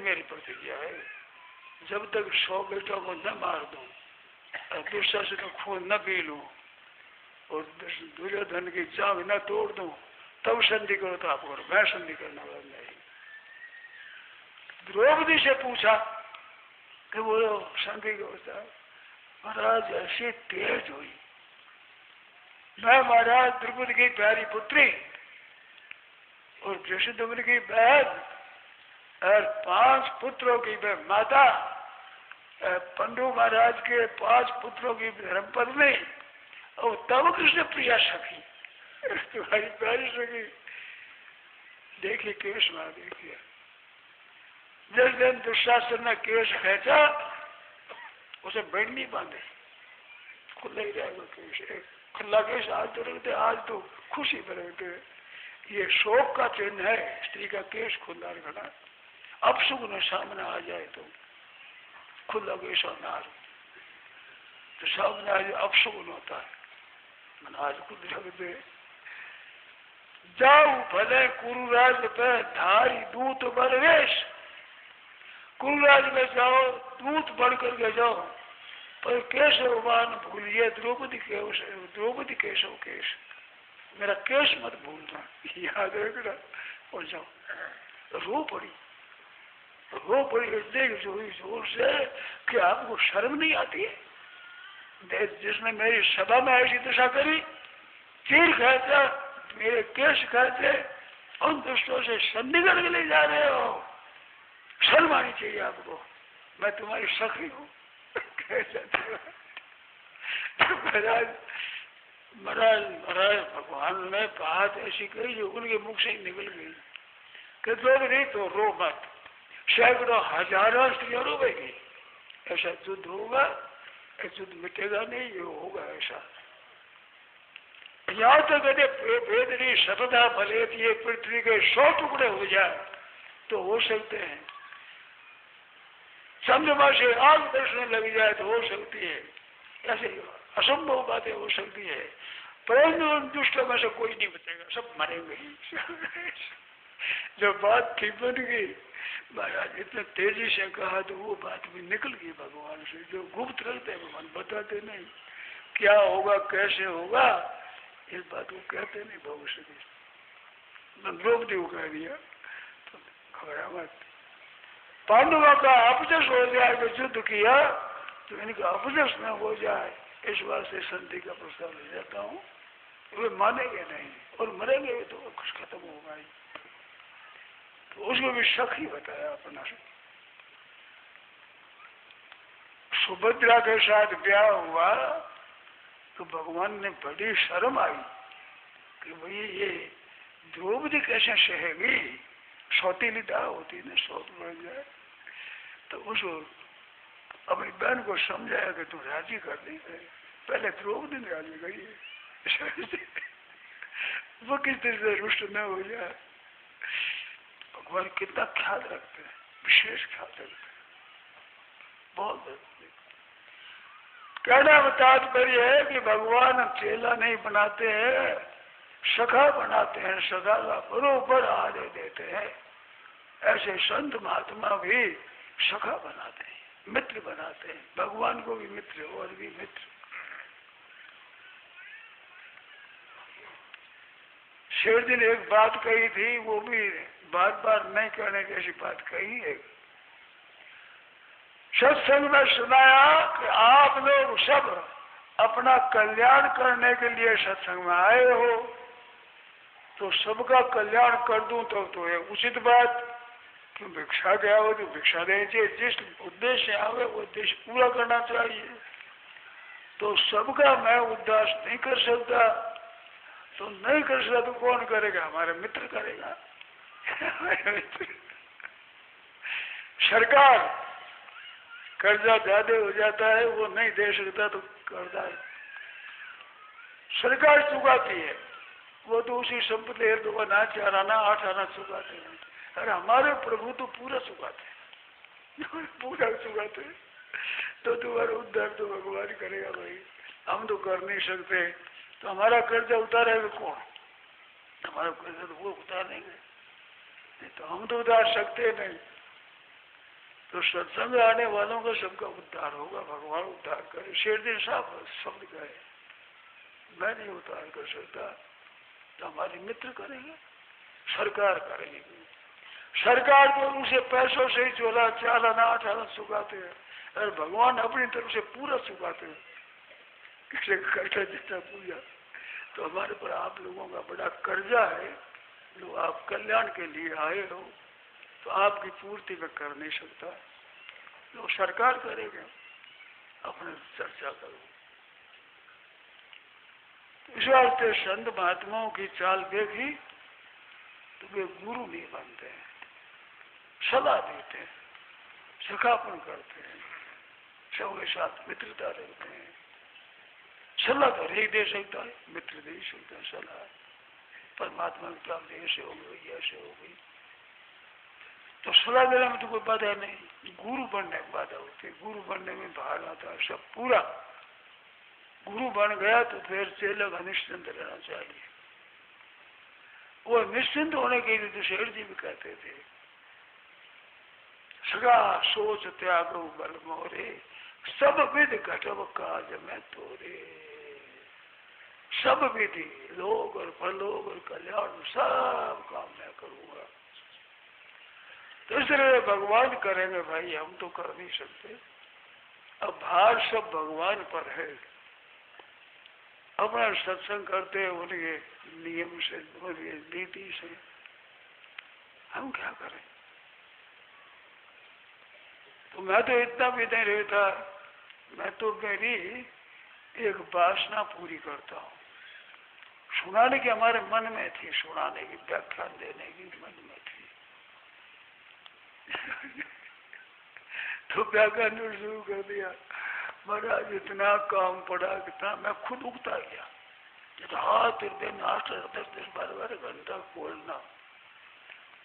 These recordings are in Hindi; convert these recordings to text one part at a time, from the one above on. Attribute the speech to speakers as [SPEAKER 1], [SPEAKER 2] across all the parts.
[SPEAKER 1] मेरी प्रतिज्ञा है, जब तक 100 बेटों को न मार दूं और दुशासन का खून न पी लूं और दुर्योधन की जांग न तोड़ दूं, तब संधि करो तो आप करो, मैं संधि करने वाला नहीं। द्रौपदी से पूछा कि बोलो संधि को होता। महाराज ऐसी तेज हुई, मैं महाराज द्रौपदी की प्यारी पुत्री और कृष्ण की बहन और 5 पुत्रों की माता, पंडु महाराज के 5 पुत्रों की धर्मपत्नी और तब कृष्ण प्रिया सखी, तुम्हारी प्यारी सखी। देखिए केश मार देखिए, जिस दिन दुशासन ने केश खींचा उसे बेड़ नहीं बांधे, खुला ही रहेगा केश, खुला केश आज तो रखते, आज तो खुशी में रखते। ये शोक का चिन्ह है, स्त्री का केश खुला रखना। अपशुगुन सामने आ जाए तो खुला केश नार तो सामने आज अपशुगुन होता है, मन आज खुद रखते। जाऊ भले कुरुराज पे धारी दूत बरवेश, कुरुराज में जाओ दूत बढ़ करके जाओ, पर केशवान भूलिए द्रौपदी केशव केश, मेरा केश मत भूलना, याद रखना। और जाओ, रो पड़ी देख जोर से कि आपको शर्म नहीं आती है, जिसने मेरी सभा में ऐसी दशा करी, चीर खाते, मेरे केश खाते, उन दुष्टों से संधि करके ले जा रहे हो, शर्म आनी चाहिए आपको, मैं तुम्हारी सखी हूँ। महाराज भगवान ने बात ऐसी कही जो उनके मुख से ही निकल गई कि द्रौपदी तो रो मत, सैकड़ों हजारों स्त्रियां रोएगी, ऐसा युद्ध होगा, युद्ध मिटेगा नहीं, ये होगा ऐसा। यहाँ तक कहते वेदनी सतता भले ये पृथ्वी के 100 टुकड़े हो जाए तो हो सकते हैं, चंद्रमा से आग दर्शने लग जाए तो हो सकती है, ऐसे असंभव बातें हो सकती है, परंतु उन दुष्टों में से कोई नहीं बचेगा, सब मरेंगे ही। जो बात थी बन गई, महाराज इतने तेजी से कहा तो वो बात भी निकल गई भगवान से, जो गुप्त रहते हैं भगवान बताते नहीं, क्या होगा कैसे होगा इस बात को कहते नहीं भविष्य की। द्रौपदी को कह दिया तो घबरा मत, पांडवों का अपजस हो जाए तो युद्ध किया तो इनका अपजस न हो जाए, इस बात से संधि का प्रस्ताव ले जाता हूँ, वे मानेंगे नहीं और मरेंगे भी तो कुछ खत्म होगा ही। तो उसको भी शक ही बताया अपना। सुभद्रा के साथ ब्याह हुआ तो भगवान ने बड़ी शर्म आई कि भाई ये द्रौपदी कैसे सहेगी, सौतीली दाह होती ना, सौत बढ़ जाए। तो उसको अपनी बहन को समझाया कि तू राजी कर दी, पहले द्रौपदी ने राजी करी वो किस तरह से रुष्ट न हो जाए। भगवान कितना ख्याल रखते हैं, विशेष ख्याल रखते हैं, बहुत। कहना तात्पर्य है कि भगवान चेला नहीं बनाते हैं, सखा बनाते हैं, सखा का बरोबर आदर देते हैं। ऐसे संत महात्मा भी सखा बनाते हैं, मित्र बनाते हैं, भगवान को भी मित्र और भी मित्र। शेर दिन एक बात कही थी, वो भी बार बार नहीं कहने जैसी बात कही है। सत्संग में सुनाया कि आप लोग सब अपना कल्याण करने के लिए सत्संग में आए हो, तो सबका कल्याण कर दूं तो ये उचित बात, क्यों भिक्षा गया हो तो भिक्षा देनी चाहिए, जिस उद्देश्य आवे वो उद्देश्य पूरा करना चाहिए। तो सबका मैं उद्देश्य नहीं कर सकता, तो नहीं कर सकता तो कौन करेगा, हमारे मित्र करेगा। सरकार कर्जा ज्यादा हो जाता है, वो नहीं दे सकता तो कर्जा सरकार चुकाती है, वो तो उसी संपत्ति 1 2 ना 4 आना 8 आना चुकाते हैं। अरे हमारे प्रभु तो पूरा चुकाते हैं, पूरा चुकाते हैं, तो तुम्हारा उद्धार तो भगवान करेगा भाई, हम तो कर नहीं सकते। तो हमारा कर्जा उतारेगा कौन, हमारा कर्जा तो वो उतारेंगे, तो हम तो उतार सकते नहीं। तो सत्संग आने वालों का सबका उद्धार होगा, भगवान उद्धार करे। शेरदिन साहब शब्द गए, मैं नहीं उद्धार कर सकता, तो हमारे मित्र करेंगे, सरकार करेगी। सरकार तो उसे पैसों से ही चोला चालाना 8 आना चुकाते हैं, और भगवान अपनी तरफ से पूरा चुकाते हैं, किसी कर्जा जितना पूजा। तो हमारे पर आप लोगों का बड़ा कर्जा है, जो आप कल्याण के लिए आए हो, तो आपकी पूर्ति में कर नहीं सकता, तो सरकार करेगा, अपने चर्चा करो। इस वास्ते संत महात्माओं की चाल देखी तो वे गुरु नहीं बनते हैं, सलाह देते हैं, सखापन करते हैं, सबके साथ मित्रता रखते हैं। सलाह तो नहीं दे सकता है, मित्र दे सकता सलाह। परमात्मा की चाल ऐसे हो गई, ऐसे हो गई, तो सलाह देने में तो कोई बाधा नहीं, गुरु बनने में बाधा होती है। गुरु बनने में भाग आता है सब पूरा। गुरु बन गया तो फिर चेला का निश्चिंत रहना चाहिए। वो निश्चिंत होने के लिए तो शेर जी भी कहते थे, सगा सोच त्यागो बल मोरे, सब विधि घटव काज में तोरे। सब विधि, लोग और परलोक और कल्याण सब काम मैं करूंगा। तो इसलिए भगवान करेंगे भाई, हम तो कर नहीं सकते। अब भार सब भगवान पर है। अपना सत्संग करते हैं उनके नियम से, उनके नीति से, हम क्या करें। तो मैं तो इतना भी नहीं रहता, मैं तो मेरी एक वासना पूरी करता हूँ। सुनाने की हमारे मन में थी, सुनाने की, व्याख्यान देने की मन में थी। तो व्याख्यान शुरू कर दिया। महाराज इतना काम पड़ा, कितना मैं खुद उगता गया, रात दिन 8 10 12 घंटा खोलना।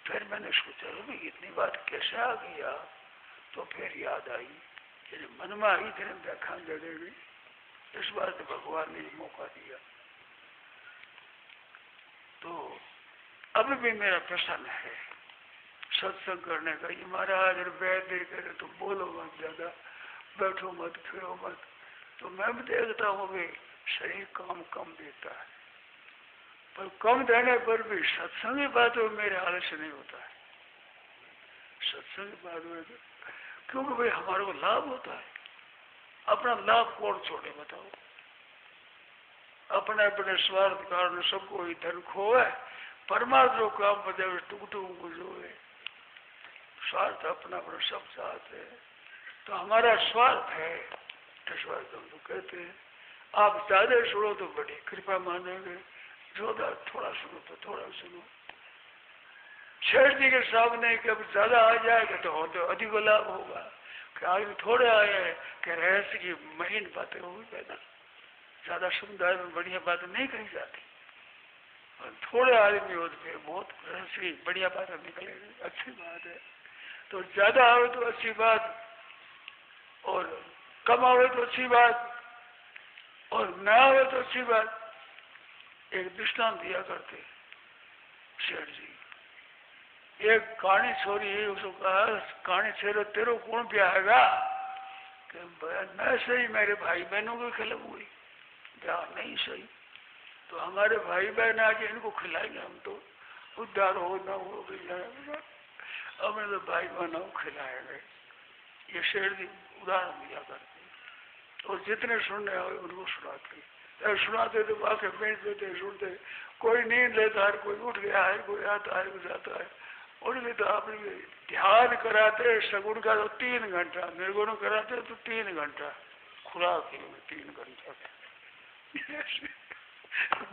[SPEAKER 1] फिर मैंने सोचा भी इतनी बात कैसे आ गया, तो फिर याद आई, मन में आई थी व्याख्यान दे देगी। इस बार तो भगवान ने मौका दिया। तो अब भी मेरा प्रश्न है सत्संग करने का। ये महाराज बैठ दे करे तो बोलो मत ज्यादा, बैठो मत, फिरो मत। तो मैं भी देखता हूँ कि शरीर काम कम देता है, पर कम देने पर भी सत्संग की बात में मेरे आलस्य नहीं होता है। सत्संग की बात में क्योंकि भाई हमारे को लाभ होता है। अपना लाभ कौन छोड़े बताओ। अपने अपने स्वार्थ कारण सबको ही धन खोए, परमात्मा काम बदे टुक टुक को जो है स्वार्थ अपना अपना सब चाहते हैं। तो हमारा स्वार्थ है, इस बात हम तो कहते हैं। आप ज्यादा सुनो तो बड़ी कृपा मानेंगे, थोड़ा सुनो तो थोड़ा सुनो। शेर जी के सामने कि अब ज्यादा आ जाएगा तो अधिक लाभ होगा, कि आदमी थोड़े आए हैं कि रहस्य की महीन बातें होगी पैदा। ज्यादा समुदाय में बढ़िया बातें नहीं कही जाती, और थोड़े आदमी होते फिर बहुत रहस्य की बढ़िया बातें निकलेगी, अच्छी बात है। तो ज्यादा आवे तो अच्छी बात, और कम आवे तो अच्छी बात, और न आवे तो अच्छी बात। एक दृष्टांत दिया करते शेर जी। एक कहानी छोरी है, उसको कहा कहानी छेड़ो तेरो कौन ब्याहेगा, मैं सही मेरे भाई बहनों को खिलाऊंगी, ब्याह नहीं सही तो हमारे भाई बहन आज इनको खिलाएंगे, हम तो उद्धार हो ना हो जाएगा, अब तो भाई बहनों को खिलाएंगे। ये शेर जी उदाहरण दिया करते, और जितने सुनने आए उनको सुनाते तो बाकी बेच देते, सुनते। कोई नींद लेता है, कोई उठ गया है, कोई आता है, कोई जाता है। उनके तो आपने ध्यान कराते सगुण का तो 3 घंटा, निर्गुण कराते तो 3 घंटा, खुराक 3 घंटा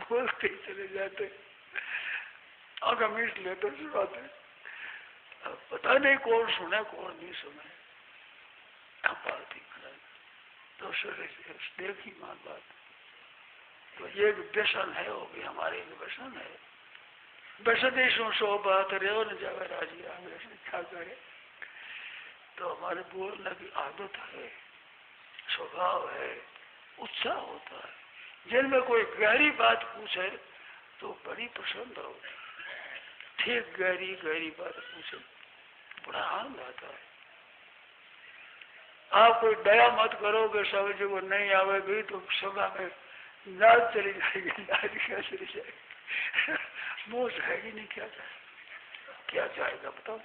[SPEAKER 1] बोलते ही चले जाते, आंखा मीट लेते सुनाते। पता नहीं कौन सुने कौन नहीं सुने, बात ही तो देखी मान बात। तो ये व्यसन है, वो भी हमारे व्यसन है। व्यसदेशों सो बात रे न जावे राजी आगे क्या करे। तो हमारे बोलने की आदत है, स्वभाव है, उत्साह होता है। जिनमें कोई गहरी बात पूछे तो बड़ी पसंद होती, ठीक गहरी गहरी बात पूछे बड़ा आनंद आता है। आप कोई दया मत करोगे, स्वामी जी को नहीं आवेगी तो सभा में लाज चली जाएगी, लाज क्या चली जाएगी, मुँह जाएगी नहीं, क्या जाएगा बताओ।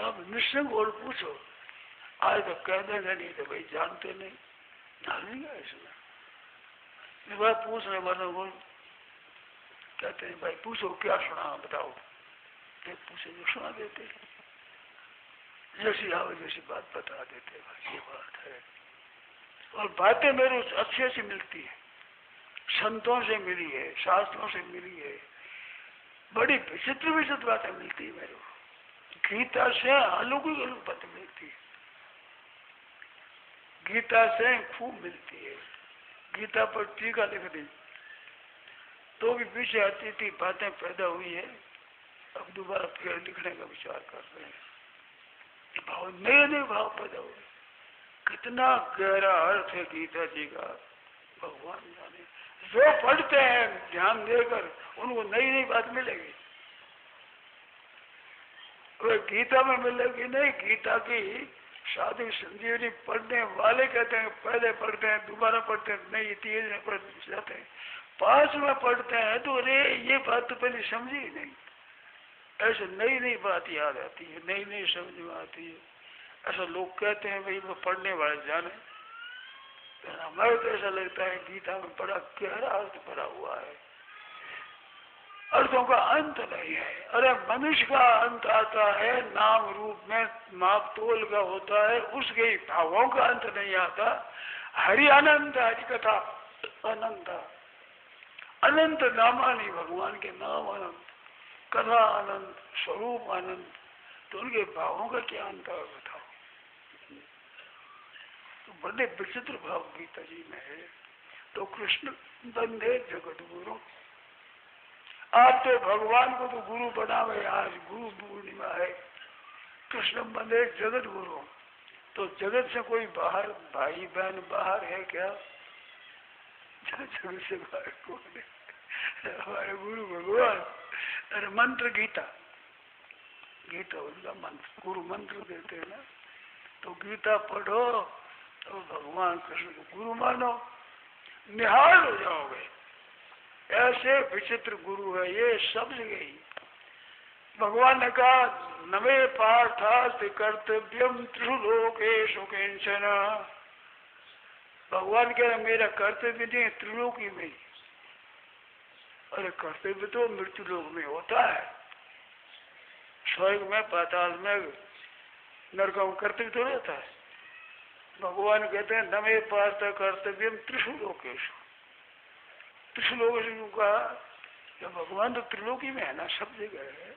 [SPEAKER 1] आप निश्चिंत और पूछो, आज तो कह देंगे, नहीं तो भाई जानते नहीं, डालेंगे इसमें। भाई पूछने वाले को कहते हैं भाई पूछो क्या सुना बताओ, पूछे जो सुना देते, जैसी आवे जैसी बात बता देते, भाई ये बात है। और बातें मेरे अच्छे से मिलती है, संतों से मिली है, शास्त्रों से मिली है, बड़ी विचित्र विचित्र बातें मिलती है मेरे को। गीता से अलौकिक बातें मिलती है, गीता से खूब मिलती है। गीता पर टीका लिख दी तो भी पीछे आती थी बातें पैदा हुई है, अब दोबारा फिर लिखने का विचार कर रहे हैं। भाव नए नए भाव पैदा हुए, कितना गहरा अर्थ है गीता जी का, भगवान जाने। जो पढ़ते हैं ध्यान देकर उनको नई नई बात मिलेगी, वे गीता में मिलेगी नहीं। गीता की साधु संजीवनी पढ़ने वाले कहते हैं पहले पढ़ते हैं, दोबारा पढ़ते हैं, नहीं तीन में पढ़ जाते हैं, 5 में पढ़ते हैं तो अरे ये बात तो पहले समझी ही नहीं। ऐसे नई नई बात याद आती है, नई नई समझ में आती है। ऐसा लोग कहते हैं भाई वो पढ़ने वाले जाने, हमें तो ऐसा लगता है गीता में बड़ा गहरा अर्थ भरा हुआ है, अर्थों का अंत नहीं है। अरे मनुष्य का अंत आता है नाम रूप में, माप तोल का होता है, उसके भावों का अंत नहीं आता। हरि आनंद, हरि कथा अनंत, अनंत नामानी, भगवान के नाम अनंत, कथा आनंद, स्वरूप आनंद, तो उनके भावों का क्या अंत है बताओ। तो बड़े विचित्र भाव गीता जी में है। तो कृष्ण बंदे जगत गुरु, आप तो भगवान को तो गुरु बनावे, आज गुरु पूर्णिमा है, कृष्ण बंदे जगत गुरु। तो जगत से कोई बाहर भाई बहन बाहर है क्या? जगत से बाहर कौन है? हमारे गुरु भगवान। अरे मंत्र गीता, गीता उनका मंत्र, गुरु मंत्र देते हैं ना। तो गीता पढ़ो तो भगवान कृष्ण को गुरु मानो, निहाल हो जाओगे। ऐसे विचित्र गुरु है ये सब जगह ही। भगवान ने कहा नमे पार्थास्ति कर्तव्यम त्रिलोकेषु किंचन। भगवान कह रहे मेरा कर्तव्य नहीं त्रिलोकी में। अरे कर्तव्य तो मृत्यु लोक में होता है, स्वर्ग में, पाताल में, नरकों में कर्तव्य तो रहता है। भगवान कहते हैं नमे पार्थ कर्तव्यम त्रिषु लोकेषु। त्रिषु लोकेषु का भगवान तो त्रिलोकी में है ना, सब जगह है,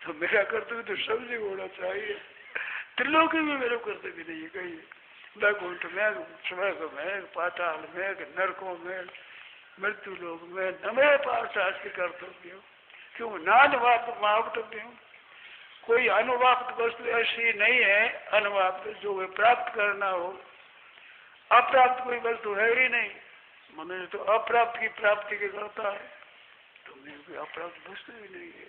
[SPEAKER 1] तो मेरा कर्तव्य तो सब जगह होना चाहिए। त्रिलोकी में मेरा कर्तव्य नहीं है कहीं, वैकुंठ में, स्वर्ग में, पाताल में, नरकों में, मृत्यु लोक में। नमे पार्थ कर्तव्य क्यों नानुवाप्त महावतव्य। कोई अनुवाप्त वस्तु ऐसी नहीं है अनुवाप्त जो वे प्राप्त करना हो, अप्राप्त कोई वस्तु है ही नहीं। मनुष्य तो अप्राप्त की प्राप्ति के करता है, तो मेरे कोई अप्राप्त वस्तु भी नहीं है,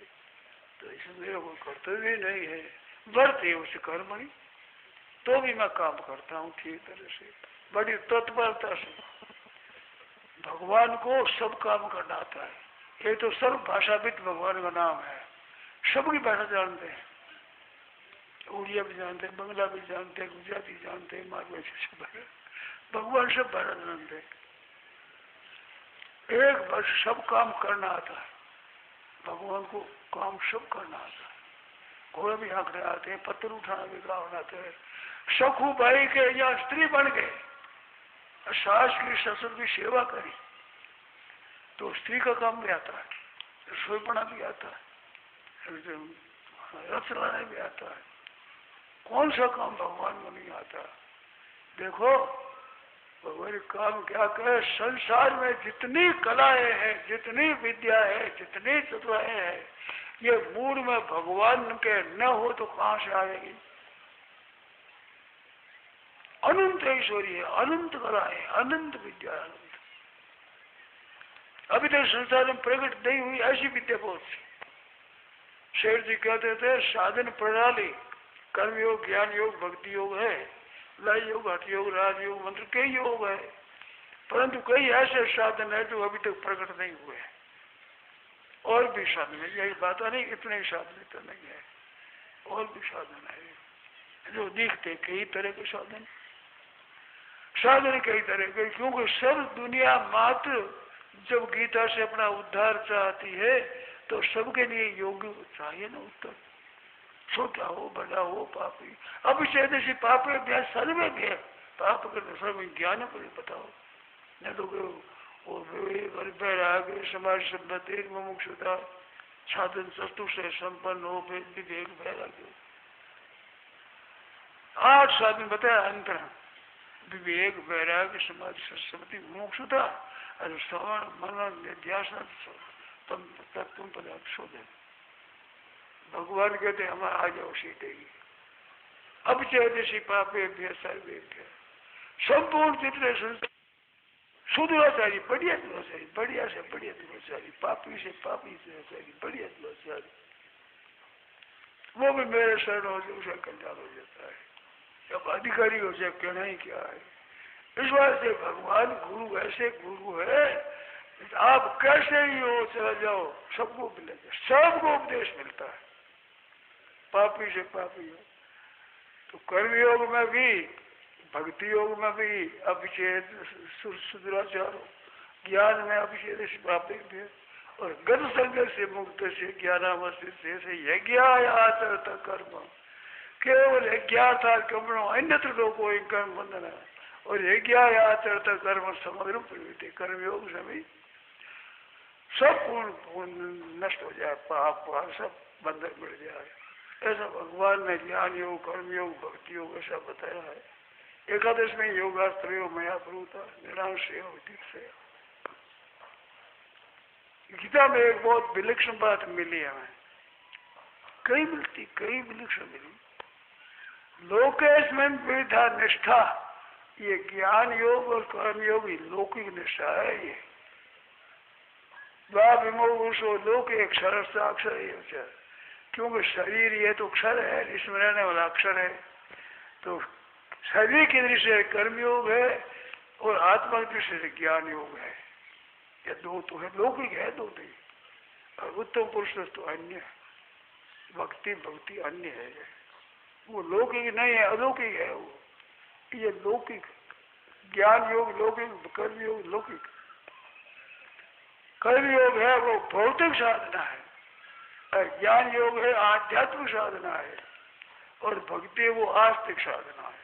[SPEAKER 1] तो इसमें मेरा कोई कर्तव्य ही नहीं है। व्रत है उसे कर्मणि, तो भी मैं काम करता हूँ ठीक तरह से, बड़ी तत्परता से। भगवान को सब काम करना आता है। ये तो सर्व भाषाविद भगवान का नाम है, सबकी भाषा जानते हैं, उड़िया भी जानते हैं, बंगला भी जानते हैं, गुजराती जानते हैं, मारवाड़ी सब भगवान सब भाषा जानते हैं। एक वर्ष सब काम करना आता है, भगवान को काम सब करना आता है। घोड़े भी हाँकने आते हैं, पत्थर उठाना भी काम आते हैं। सखू भाई के या स्त्री बन गए, सास की ससुर की सेवा करी तो स्त्री का काम भी आता है, रसोई बना भी आता है, रथ चलाना भी आता है। कौन सा काम भगवान को नहीं आता? देखो भगवान काम क्या कहे, संसार में जितनी कलाएं हैं, जितनी विद्या है, जितनी चतुराई है, ये मूल में भगवान के न हो तो कहां से आएगी? अनंत ऐश्वर्य, अनंत कलाएं, अनंत विद्या, अनंत। अभी तक संसार में प्रकट नहीं हुई ऐसी विद्या बहुत सी। शेर जी कहते थे साधन प्रणाली कर्म योग, ज्ञान योग, भक्ति योग है, लय योग, हठ योग, राजयोग, मंत्र कई योग है, परंतु कई ऐसे साधन है जो अभी तक प्रकट नहीं हुए। और भी साधन है, यही बात नहीं इतने साधन तो नहीं है, और भी साधन है जो दिखते कई तरह के साधन, साधन कई तरह के, क्योंकि सब दुनिया मात्र जब गीता से अपना उद्धार चाहती है तो सबके लिए योग चाहिए ना उत्तर, छोटा हो बड़ा हो पापी, अब से पापे भ्या सर्वे भ्य, पाप कर सर्व ज्ञान को भी बताओ न तो वो वैराग समाज संपत्ति मुमुक्षुता साधन सस्तु से संपन्न हो विवेक वैराग्य, 8 साधन बताया अंतर, विवेक वैराग्य समाज संपत्ति मुमुक्षुता और श्रवण मनन निध्यासन तत्व पदार्थ शोधन। भगवान कहते हम आ जाओ सीधे ही, अब चेदसी पापे भ्य सर्वे भ्य, संपूर्ण जितने संसार सुदुराचारी, बढ़िया दुराचारी, बढ़िया से बढ़िया दुराचारी, पापी से पापी दुराचारी, बढ़िया दुराचारी, वो भी मेरे शरण हो जाए उसे कल्याण हो जाता है। अब अधिकारी हो जाए कहना ही क्या है। इस बात से भगवान गुरु ऐसे गुरु है, आप कैसे ही हो चला जाओ सबको मिलेगा, सबको उपदेश मिलता है, पापी से पापी हो। तो कर्म योग में भी, भक्ति योग में भी अभिचेत सुदुराचार हो, ज्ञान में अभिचेत पापी भी, और गत संग से मुक्त से ज्ञानावस्थित से यज्ञ आचरत कर्म, केवल यज्ञार्थात कर्मणो अन्यत्र लोको कर्म बंधन, और यज्ञ आचरत कर्म समग्र प्रवृत्ति, कर्मयोग से भी सब पूर्ण नष्ट हो जाए, पाप सब बंधन मिल जाए। ऐसा भगवान ने ज्ञान योग, कर्म योग, भक्ति योग ऐसा बताया है। एकादश में योगास्त्र मया प्रभुता निरांशय से। गीता में एक बहुत विलक्षण बात मिली हमें, कई विलक्षण मिली। लोकेशमें विविधा निष्ठा, ये ज्ञान योग और कर्म योग ही लौकिक निष्ठा है। ये विमोषो लोक एक क्षर साक्षर, क्योंकि शरीर ये तो अक्षर है, इसमें रहने वाला अक्षर है, तो शरीर की दृष्टि से कर्मयोग है और आत्मा की दृष्टि से ज्ञान योग है। ये दो तो है, लौकिक है दो नहीं, और उत्तम पुरुष तो अन्य, भक्ति अन्य है, वो लौकिक नहीं है, अलौकिक है वो। ये लौकिक ज्ञान योग लौकिक, कर्म योग लौकिक। कर्म योग है वो भौतिक साधना है, ज्ञान योग है आध्यात्मिक साधना है, और भक्ति वो आस्तिक साधना है।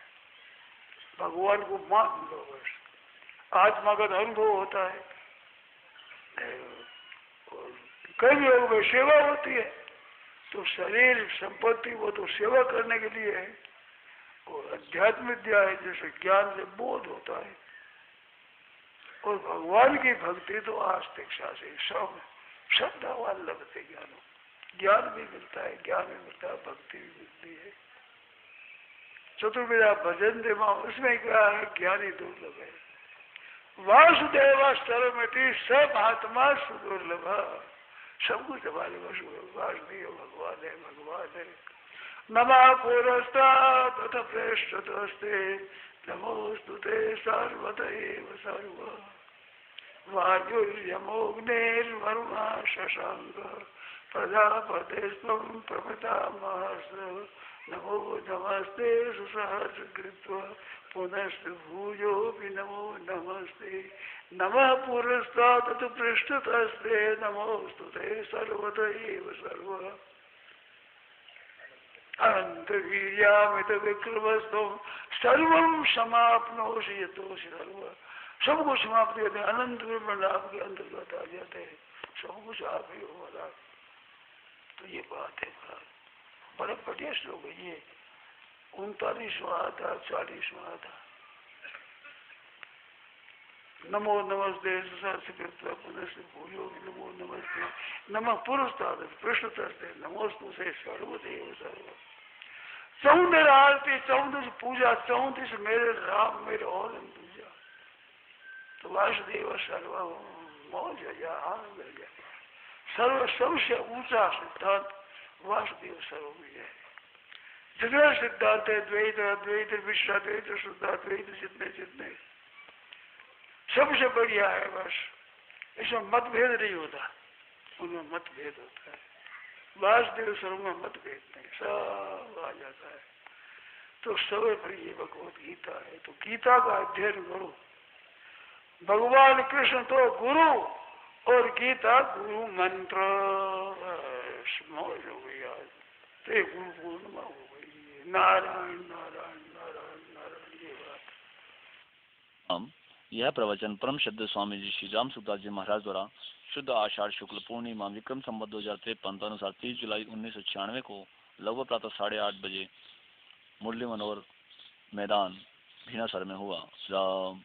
[SPEAKER 1] भगवान को मान लो बस, आत्मा का अनुभव होता है। कर्म योग में सेवा होती है, तो शरीर संपत्ति वो तो सेवा करने के लिए है, और अध्यात्म विद्या है जैसे ज्ञान से बोध होता है, और भगवान की भक्ति तो आस्तिक शास्त्री सब श्रद्धावान लगते ज्ञान भी मिलता है, ज्ञान भी मिलता है, भक्ति भी मिलती है। चतुर्विधा भजन देवा उसमें क्या है, ज्ञानी दुर्लभ है। वासुदेव सर्वमिति सब आत्मा सुदुर्लभ, सब कुछ हमारे वासुदेव भगवान है। नमः पुरस्तात् तथ प्रेष्ठतस्ते नमोस्तुते सर्वतैव सर्व। वायुर्यमोऽग्निर्वरुणः शशाङ्क प्रजापतिस्त्वं प्रपितामहश्च। नमो नमस्ते सुसहस्रकृत्वा पुनश्च भूयोऽपि नमो नमस्ते। नमः पुरस्तात् तत् पृष्ठतस्ते नमोस्तुते सर्वतैव सर्व। अनन्तवीर्यामितविक्रमस्त्वं सर्वं समाप्नोषि यतोषि सर्व। सब कुछ समाप्त करते हैं, अनंत ब्रह्मांड आपके अंतर्गत आ जाते हैं, सब कुछ आप ही हो वाला। तो ये बात है, बड़े बढ़िया श्लोक है ये। 39वां था, 40वां था। नमो नमस्ते सहस्रकृत्वा पुनश्च भूयो नमो नमस्ते। नमः पुरस्तात् पृष्ठतस्ते नमोस्तु से सर्वदेव सर्व। 14 आरती, 14 पूजा, 34 मेरे राम मेरे और पूजा। तो वासुदेव सर्व मौज आनंद सर्व सबसे ऊंचा सिद्धांत वासुदेव सर्व में है। जितने सिद्धांत है, द्वैत अद्वैत विशिष्टाद्वैत शुद्धाद्वैत, जितने जितने सबसे बढ़िया है। बस इसमें मतभेद नहीं होता, उनमें मतभेद होता है। वासुदेव स्वरूप में मतभेद नहीं, सब आ जाता है। तो सबसे बड़ी भगवत गीता है। तो गीता का अध्ययन करो। भगवान कृष्ण तो गुरु और गीता गुरु मंत्र। मौज हो गई आज, तो गुरु पूर्णिमा हो गई। नारायण नारायण नारायण नारायण, ये बात।
[SPEAKER 2] यह प्रवचन परम श्रद्धेय स्वामी जी श्री राम सुखदास जी महाराज द्वारा शुद्ध आषाढ़ शुक्ल पूर्णिमा विक्रम संवत 2053 अनुसार 30 जुलाई 1996 को लगभग प्रातः 8:30 बजे मुरली मनोहर मैदान भीनासर में हुआ। राम